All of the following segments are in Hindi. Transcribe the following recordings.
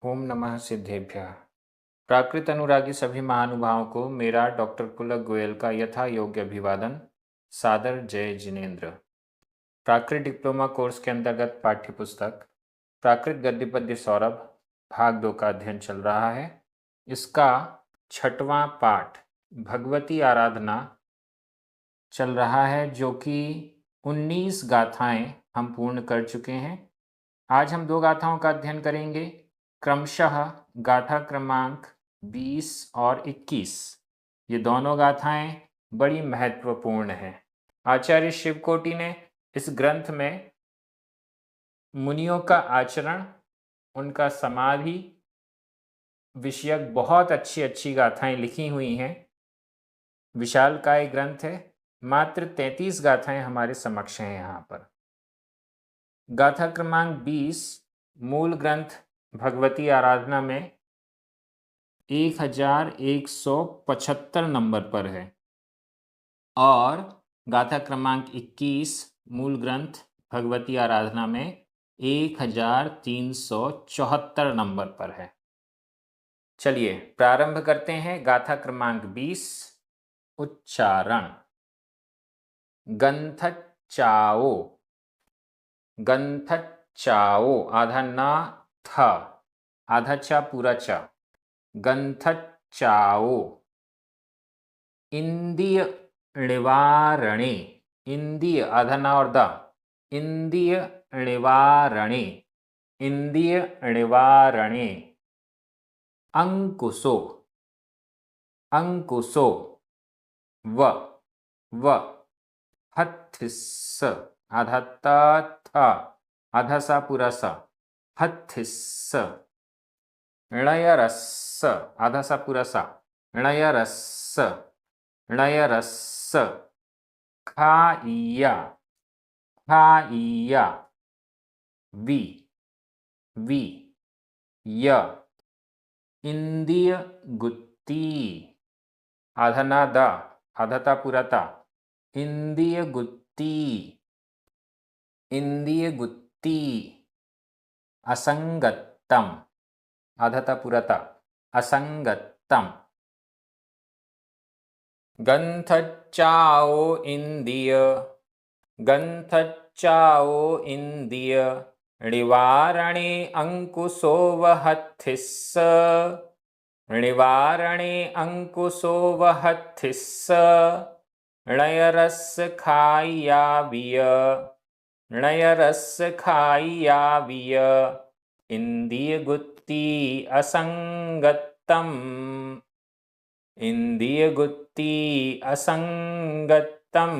ओम नमः सिद्धेभ्यः। प्राकृत अनुरागी सभी महानुभावों को मेरा डॉक्टर पुलक गोयल का यथा योग्य अभिवादन। सादर जय जिनेन्द्र। प्राकृत डिप्लोमा कोर्स के अंतर्गत पाठ्य पुस्तक प्राकृत गद्य पद्य सौरभ भाग 2 का अध्ययन चल रहा है। इसका 6वां पाठ भगवती आराधना चल रहा है, जो कि 19 गाथाएं हम पूर्ण कर चुके हैं। आज हम 2 गाथाओं का अध्ययन करेंगे, क्रमशः गाथा क्रमांक 20 और 21। ये दोनों गाथाएं बड़ी महत्वपूर्ण हैं। आचार्य शिवकोटि ने इस ग्रंथ में मुनियों का आचरण, उनका समाधि विषयक बहुत अच्छी अच्छी गाथाएं लिखी हुई हैं। विशालकाय ग्रंथ है। मात्र 33 गाथाएं हमारे समक्ष हैं यहाँ पर। गाथा क्रमांक 20 मूल ग्रंथ भगवती आराधना में 1175 नंबर पर है और गाथा क्रमांक 21 मूल ग्रंथ भगवती आराधना में 1374 नंबर पर है। चलिए प्रारंभ करते हैं। गाथा क्रमांक 20। उच्चारण। गंथच्चाओ। गंथच्चाओ आधा ना था, आधा चा पूरा चा। गंथच्चाओ। इंद्रिय निवारणे। इंद्रिय आधा ना और दा। इंद्रिय निवारणे। इंद्रिय निवारणे। अंकुशो। अंकुशो। व हथिस्स आधा ता था, आधा सा पूरा सा। हथिस्स। णयरस्स आधा सा पूरा सा। णयरस्स। णयरस्स। खाइया। खाइया। वि वि य। इंद्रिय गुत्ती आधा ना दा, आधा ता पूरा ता। इंद्रिय गुत्ती। इंद्रिय गुत्ती। असंगतम आधा ता पूरा ता। असंगतम। गंथच्चाओ इंद्रिय। गंथच्चाओ इंद्रिय निवारणे अंकुशो वहथिस्स। निवारणे अंकुशो वहथिस्स। णयरस खाइया विय। णयरस खाइया विय। इंद्रिय गुत्ती असंगतम। इंद्रिय गुत्ती असंगतम।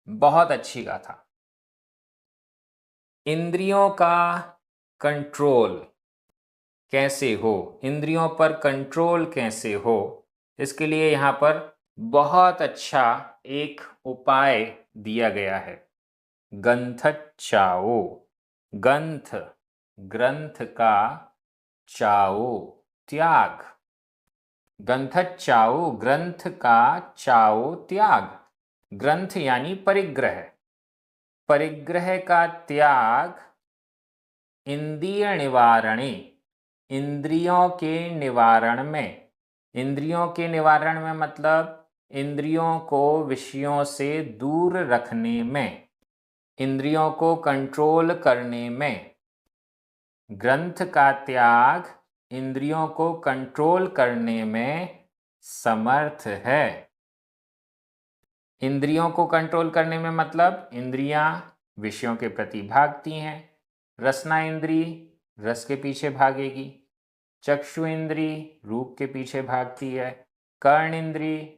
बहुत अच्छी गाथा। इंद्रियों का कंट्रोल कैसे हो, इंद्रियों पर कंट्रोल कैसे हो, इसके लिए यहाँ पर बहुत अच्छा एक उपाय दिया गया है। गंथच्चाओ। गंथ ग्रंथ का, चाओ त्याग। गंथच्चाओ ग्रंथ का, चाओ त्याग। ग्रंथ यानी परिग्रह। परिग्रह का त्याग इंद्रिय निवारणे। इंद्रियों के निवारण में। इंद्रियों के निवारण में मतलब इंद्रियों को विषयों से दूर रखने में, इंद्रियों को कंट्रोल करने में। ग्रंथ का त्याग इंद्रियों को कंट्रोल करने में समर्थ है। इंद्रियों को कंट्रोल करने में मतलब इंद्रियां विषयों के प्रति भागती हैं। रसना इंद्री रस के पीछे भागेगी। चक्षु इंद्री रूप के पीछे भागती है। कर्ण इंद्री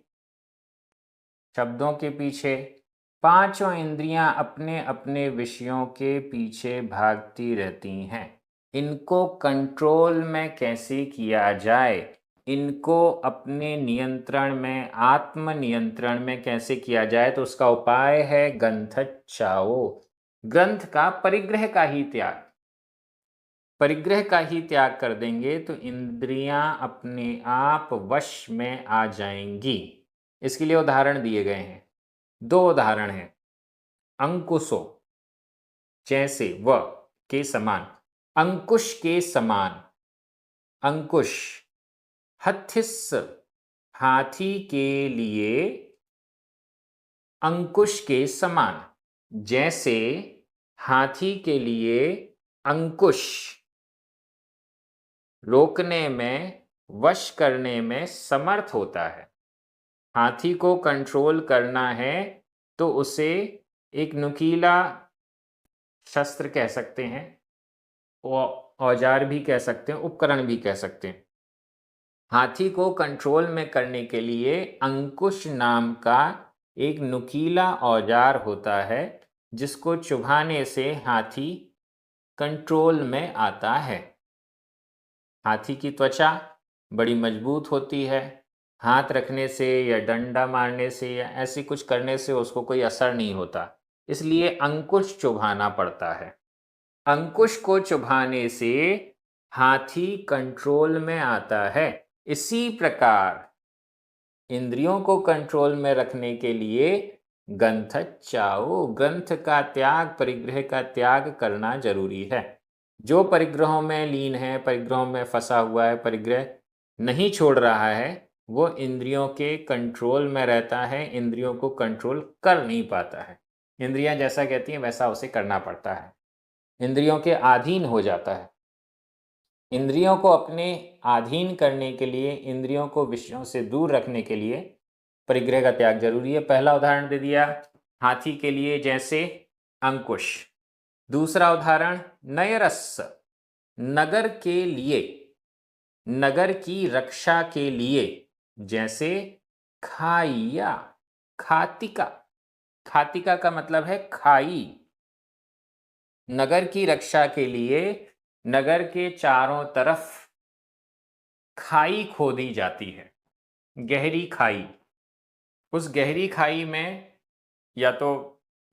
शब्दों के पीछे। पांचों इंद्रियां अपने अपने विषयों के पीछे भागती रहती हैं। इनको कंट्रोल में कैसे किया जाए, इनको अपने नियंत्रण में, आत्म नियंत्रण में कैसे किया जाए, तो उसका उपाय है गंथच्चाओ। ग्रंथ का परिग्रह का ही त्याग। परिग्रह का ही त्याग कर देंगे तो इंद्रियां अपने आप वश में आ जाएंगी। इसके लिए उदाहरण दिए गए हैं। 2 उदाहरण हैं। अंकुशो जैसे व के समान। अंकुश के समान, अंकुश। हथिस, हाथी के लिए अंकुश के समान, जैसे हाथी के लिए अंकुश। रोकने में, वश करने में समर्थ होता है। हाथी को कंट्रोल करना है तो उसे एक नुकीला शस्त्र कह सकते हैं, औजार भी कह सकते हैं, उपकरण भी कह सकते हैं। हाथी को कंट्रोल में करने के लिए अंकुश नाम का एक नुकीला औजार होता है, जिसको चुभाने से हाथी कंट्रोल में आता है। हाथी की त्वचा बड़ी मजबूत होती है। हाथ रखने से या डंडा मारने से या ऐसी कुछ करने से उसको कोई असर नहीं होता, इसलिए अंकुश चुभाना पड़ता है। अंकुश को चुभाने से हाथी कंट्रोल में आता है। इसी प्रकार इंद्रियों को कंट्रोल में रखने के लिए ग्रंथ चाओ, ग्रंथ का त्याग, परिग्रह का त्याग करना जरूरी है। जो परिग्रहों में लीन है, परिग्रहों में फंसा हुआ है, परिग्रह नहीं छोड़ रहा है, वो इंद्रियों के कंट्रोल में रहता है, इंद्रियों को कंट्रोल कर नहीं पाता है। इंद्रियां जैसा कहती हैं वैसा उसे करना पड़ता है, इंद्रियों के अधीन हो जाता है। इंद्रियों को अपने अधीन करने के लिए, इंद्रियों को विषयों से दूर रखने के लिए परिग्रह का त्याग जरूरी है। पहला उदाहरण दे दिया हाथी के लिए, जैसे अंकुश। दूसरा उदाहरण नयरस, नगर के लिए, नगर की रक्षा के लिए, जैसे खाइया, खातिका। खातिका का मतलब है खाई। नगर की रक्षा के लिए नगर के चारों तरफ खाई खोदी जाती है, गहरी खाई। उस गहरी खाई में या तो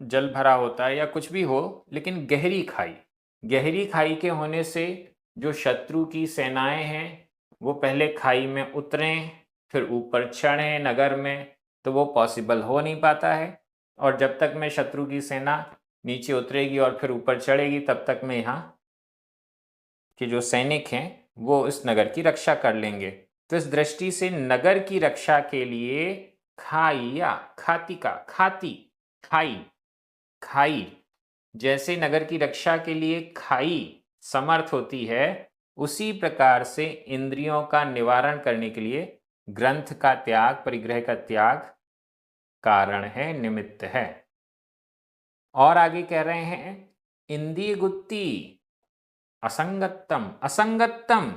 जल भरा होता है या कुछ भी हो, लेकिन गहरी खाई। गहरी खाई के होने से जो शत्रु की सेनाएं हैं वो पहले खाई में उतरें, फिर ऊपर चढ़ें नगर में, तो वो पॉसिबल हो नहीं पाता है। और जब तक में शत्रु की सेना नीचे उतरेगी और फिर ऊपर चढ़ेगी, तब तक में यहाँ के जो सैनिक हैं वो इस नगर की रक्षा कर लेंगे। तो इस दृष्टि से नगर की रक्षा के लिए खाइया, खातिका, खाती, खाई, खाई, जैसे नगर की रक्षा के लिए खाई समर्थ होती है, उसी प्रकार से इंद्रियों का निवारण करने के लिए ग्रंथ का त्याग, परिग्रह का त्याग कारण है, निमित्त है। और आगे कह रहे हैं इंद्रिय गुप्ती असंगतम। असंगतम,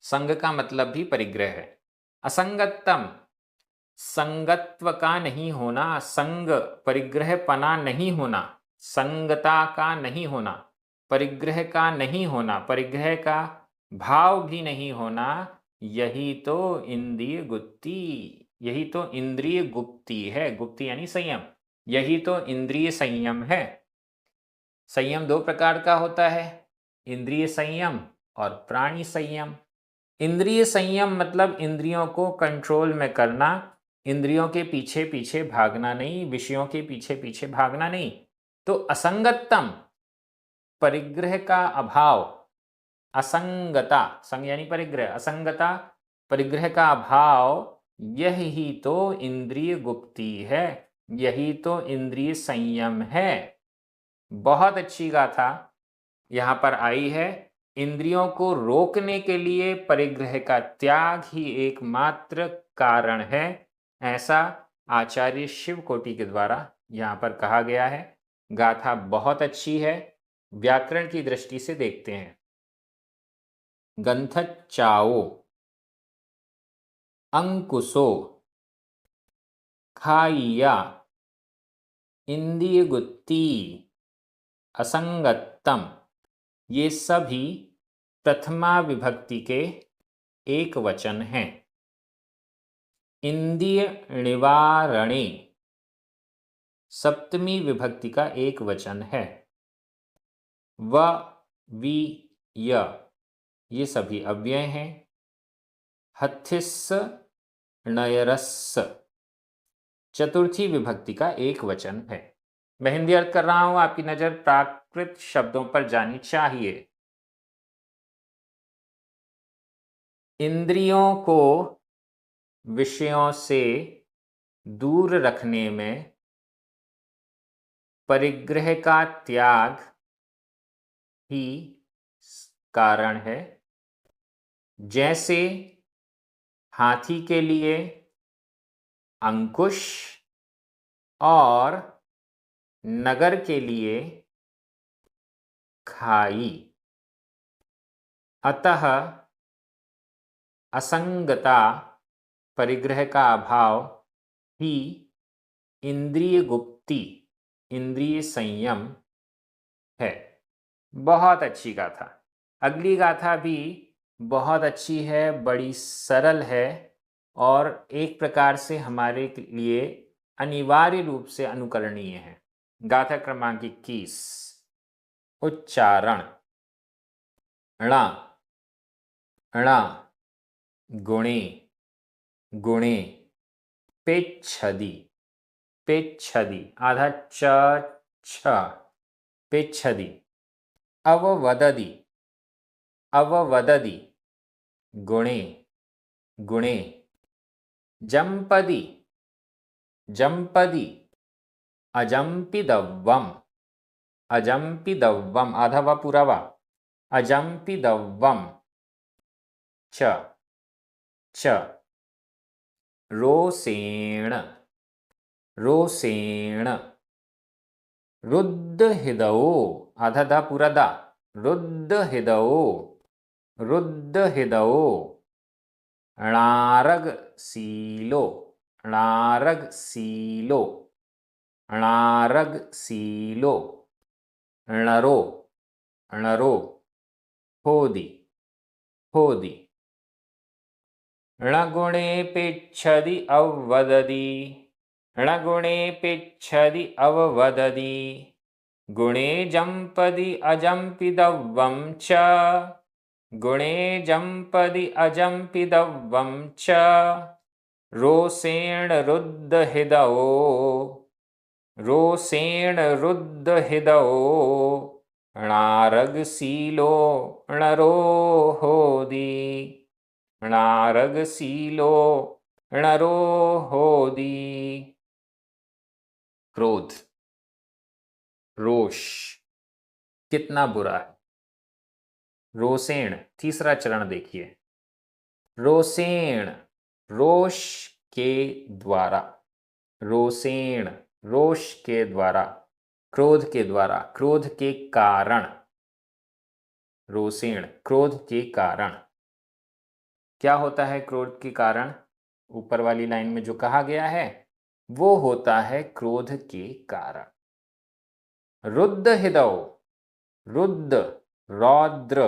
संग का मतलब भी परिग्रह है। असंगतम, संगत्व का नहीं होना, संग परिग्रह पना नहीं होना, संगता का नहीं होना, परिग्रह का नहीं होना, परिग्रह का भाव भी नहीं होना, यही तो इंद्रिय गुप्ती, यही तो इंद्रिय गुप्ती है। गुप्ती यानी संयम, यही तो इंद्रिय संयम है। संयम दो प्रकार का होता है, इंद्रिय संयम और प्राणी संयम। इंद्रिय संयम मतलब इंद्रियों को कंट्रोल में करना, इंद्रियों के पीछे पीछे भागना नहीं, विषयों के पीछे पीछे भागना नहीं। तो असंगतम, परिग्रह का अभाव, असंगता, संग यानी परिग्रह, असंगता, परिग्रह का अभाव, यही तो इंद्रिय गुप्ती है, यही तो इंद्रिय संयम है। बहुत अच्छी गाथा यहाँ पर आई है। इंद्रियों को रोकने के लिए परिग्रह का त्याग ही एकमात्र कारण है, ऐसा आचार्य शिवकोटि के द्वारा यहाँ पर कहा गया है। गाथा बहुत अच्छी है। व्याकरण की दृष्टि से देखते हैं। गंथचाओ, अंकुशो, खाइया, इंद्रिय गुत्ती, असंगतम, ये सभी प्रथमा विभक्ति के एक वचन हैं। इंद्रिय निवारणे सप्तमी विभक्ति का एक वचन है। व, वि, य, ये सभी अव्यय हैं। हथिस, नयरस चतुर्थी विभक्ति का एक वचन है। मैं हिंदी अर्थ कर रहा हूं, आपकी नजर प्राकृत शब्दों पर जानी चाहिए। इंद्रियों को विषयों से दूर रखने में परिग्रह का त्याग ही कारण है। जैसे हाथी के लिए अंकुश और नगर के लिए खाई। अतः असंगता, परिग्रह का अभाव ही इंद्रिय गुप्ति, इंद्रिय संयम है। बहुत अच्छी गाथा। अगली गाथा भी बहुत अच्छी है, बड़ी सरल है और एक प्रकार से हमारे लिए अनिवार्य रूप से अनुकरणीय है। गाथा क्रमांक 21। उच्चारण। ण ण गुणे गुणे पेच्छदि पेच्छदि आधा च छ पेच्छदि। अववदति अववदति गुणे गुणे। जंपदि जंपदि अजंपिदव्वम अजंपिदव्वम आधा व पूरा वा अजंपिदव्वम। च च रोसेण रोसेण। रुद्धहृदयो आधा दा पूरा दा रुद्धहृदयो रुद्धहृदयो। णारगशीलो णारगशीलो णारगशीलो। णरो णरो होदि होदि। णगुणे पेच्छदि अववदति णगुणे पेच्छदि अववदति। गुणे जंपदि अजंपिदव्वम च गुणे जंपदि अजंपिदव्वम च। रोसेण रुद्धहृदयो रोसेण रुद्धहृदयो। णारगशीलो णरो होदि णारगशीलो णरो होदि। क्रोध, रोष कितना बुरा है। रोसेण तीसरा चरण देखिए। रोसेण रोष के द्वारा रोसेण रोष के द्वारा क्रोध के द्वारा क्रोध के कारण। रोसेण क्रोध के कारण। क्या होता है क्रोध के कारण? ऊपर वाली लाइन में जो कहा गया है वो होता है क्रोध के कारण। रुद्धहृदयो रुद्ध रौद्र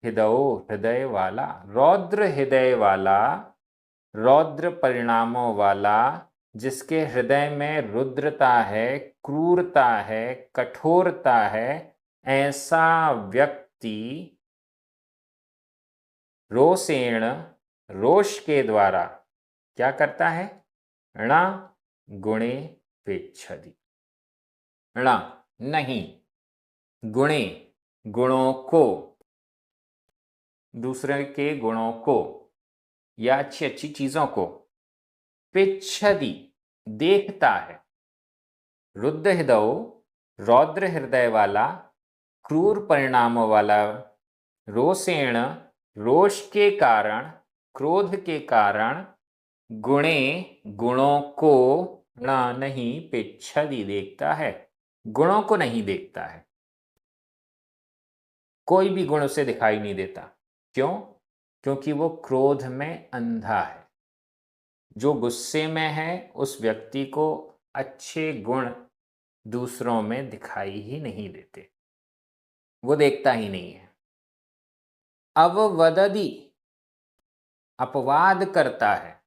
हृदयो हृदय वाला रौद्र हृदय वाला रौद्र परिणामों वाला जिसके हृदय में रुद्रता है, क्रूरता है, कठोरता है, ऐसा व्यक्ति रोसेण रोष के द्वारा क्या करता है? ण गुणे पेच्छदि ण नहीं गुणे गुणों को दूसरे के गुणों को या अच्छी अच्छी चीजों को पेच्छदि देखता है। रुद्धहृदयो रौद्र हृदय वाला क्रूर परिणामों वाला रोसेण रोष के कारण क्रोध के कारण गुणे गुणों को न नहीं पेच्छदि देखता है, गुणों को नहीं देखता है। कोई भी गुण उसे दिखाई नहीं देता। क्यों? क्योंकि वो क्रोध में अंधा है। जो गुस्से में है उस व्यक्ति को अच्छे गुण दूसरों में दिखाई ही नहीं देते, वो देखता ही नहीं है। अववदति अपवाद करता है।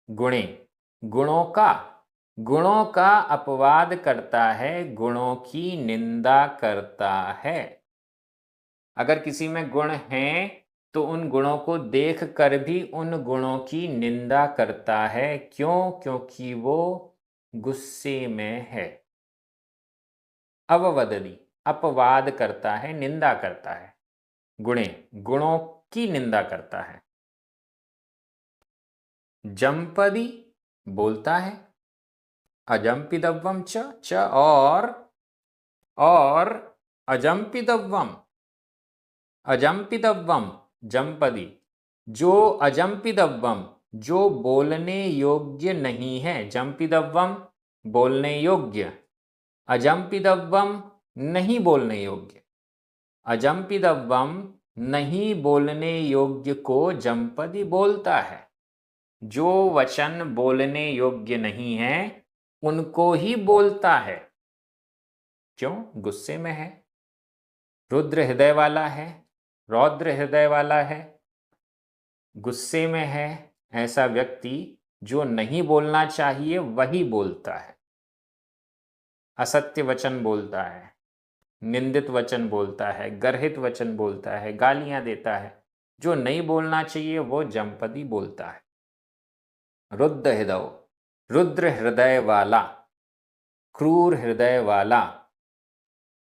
गुणे गुणों का अपवाद करता है, गुणों की निंदा करता है। अगर किसी में गुण हैं तो उन गुणों को देख कर भी उन गुणों की निंदा करता है। क्यों? क्योंकि वो गुस्से में है। अववदति अपवाद करता है, निंदा करता है। गुणे गुणों की निंदा करता है। जंपदी बोलता है। अजंपिदव्वम च और अजंपिदव्वम अजंपिदव्वम जंपदी जो अजंपिदव्वम जो बोलने योग्य नहीं है। जंपिदव्वम बोलने योग्य, अजंपिदव्वम नहीं बोलने योग्य। अजंपिदव्वम नहीं बोलने योग्य को जंपदी बोलता है। जो वचन बोलने योग्य नहीं है उनको ही बोलता है। क्यों? गुस्से में है, रुद्र हृदय वाला है, रौद्र हृदय वाला है, गुस्से में है। ऐसा व्यक्ति जो नहीं बोलना चाहिए वही बोलता है। असत्य वचन बोलता है, निंदित वचन बोलता है, गर्हित वचन बोलता है, गालियां देता है। जो नहीं बोलना चाहिए वो जंपदी बोलता है। रुद्र हृदय वाला, क्रूर हृदय वाला,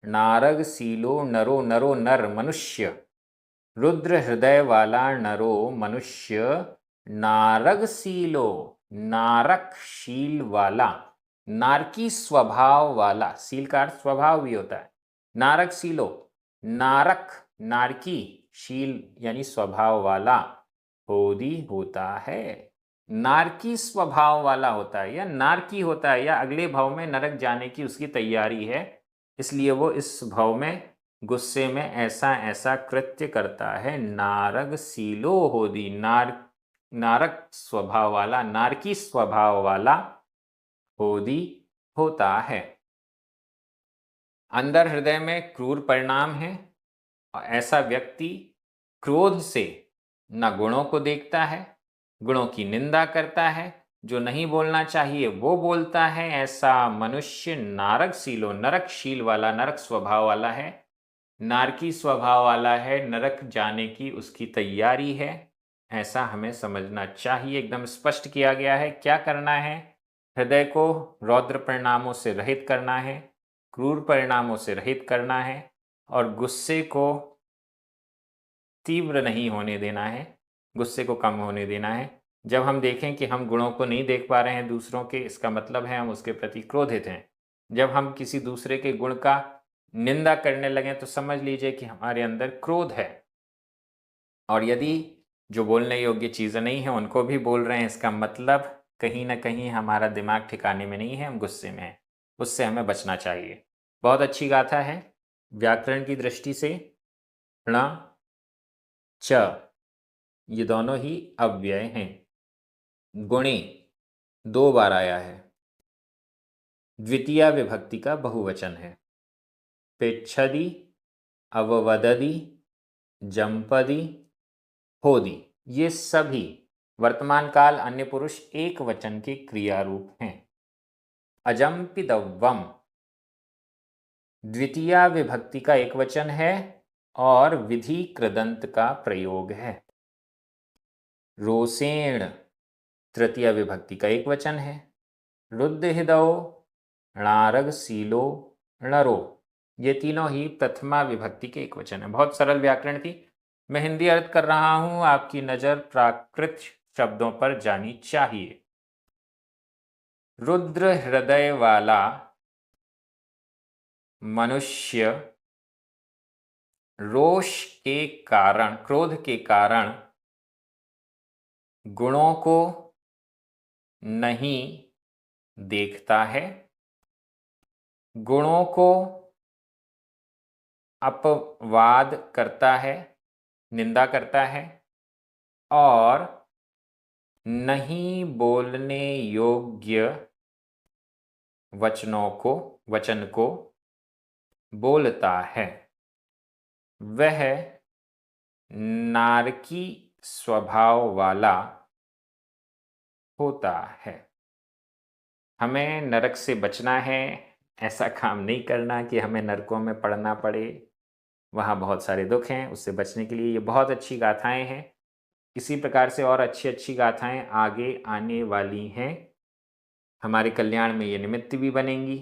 नारग सीलो नरो नरो नर मनुष्य। रुद्र हृदय वाला नरो मनुष्य, नारग सीलो नारक शील वाला, नारकी स्वभाव वाला। सील का अर्थ स्वभाव भी होता है। नारक सीलो नारक नारकी, शील यानी स्वभाव वाला, होदी होता है। नारकी स्वभाव वाला होता है या नारकी होता है या अगले भाव में नरक जाने की उसकी तैयारी है, इसलिए वो इस भाव में गुस्से में ऐसा ऐसा कृत्य करता है। नारग सीलो होदी नारक स्वभाव वाला, नारकी स्वभाव वाला होदी होता है। अंदर हृदय में क्रूर परिणाम है और ऐसा व्यक्ति क्रोध से न गुणों को देखता है, गुणों की निंदा करता है, जो नहीं बोलना चाहिए वो बोलता है। ऐसा मनुष्य नारक सीलो नरकशील वाला, नरक स्वभाव वाला है, नारकी स्वभाव वाला है, नरक जाने की उसकी तैयारी है। ऐसा हमें समझना चाहिए। एकदम स्पष्ट किया गया है क्या करना है। हृदय को रौद्र परिणामों से रहित करना है, क्रूर परिणामों से रहित करना है और गुस्से को तीव्र नहीं होने देना है, गुस्से को कम होने देना है। जब हम देखें कि हम गुणों को नहीं देख पा रहे हैं दूसरों के, इसका मतलब है हम उसके प्रति क्रोधित हैं। जब हम किसी दूसरे के गुण का निंदा करने लगें तो समझ लीजिए कि हमारे अंदर क्रोध है। और यदि जो बोलने योग्य चीज़ें नहीं हैं उनको भी बोल रहे हैं, इसका मतलब कहीं ना कहीं हमारा दिमाग ठिकाने में नहीं है, हम गुस्से में हैं। उससे हमें बचना चाहिए। बहुत अच्छी गाथा है। व्याकरण की दृष्टि से ण च ये दोनों ही अव्यय हैं। गुणे 2 बार आया है, द्वितीया विभक्ति का बहुवचन है। पेच्छदी, अववदति, जंपदी, होदी, ये सभी वर्तमान काल अन्य पुरुष एक वचन के क्रिया रूप हैं। अजंपिदव्वम द्वितीया विभक्ति का एक वचन है और विधि कृदंत का प्रयोग है। रोसेण तृतीय विभक्ति का एक वचन है। रुद्रहृदयो, णारग सीलो, णरो, ये तीनों ही प्रथमा विभक्ति के एक वचन है। बहुत सरल व्याकरण थी। मैं हिंदी अर्थ कर रहा हूं, आपकी नजर प्राकृत शब्दों पर जानी चाहिए। रुद्र हृदय वाला मनुष्य रोष के कारण, क्रोध के कारण गुणों को नहीं देखता है, गुणों को अपवाद करता है, निंदा करता है और नहीं बोलने योग्य वचन को बोलता है। वह नारकी स्वभाव वाला होता है। हमें नरक से बचना है। ऐसा काम नहीं करना कि हमें नरकों में पड़ना पड़े, वहाँ बहुत सारे दुख हैं। उससे बचने के लिए ये बहुत अच्छी गाथाएं हैं। इसी प्रकार से और अच्छी अच्छी गाथाएं आगे आने वाली हैं। हमारे कल्याण में ये निमित्त भी बनेंगी।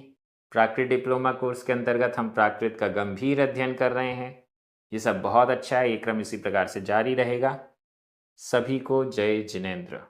प्राकृत डिप्लोमा कोर्स के अंतर्गत हम प्राकृत का गंभीर अध्ययन कर रहे हैं। ये सब बहुत अच्छा है, ये क्रम इसी प्रकार से जारी रहेगा। सभी को जय जिनेंद्र।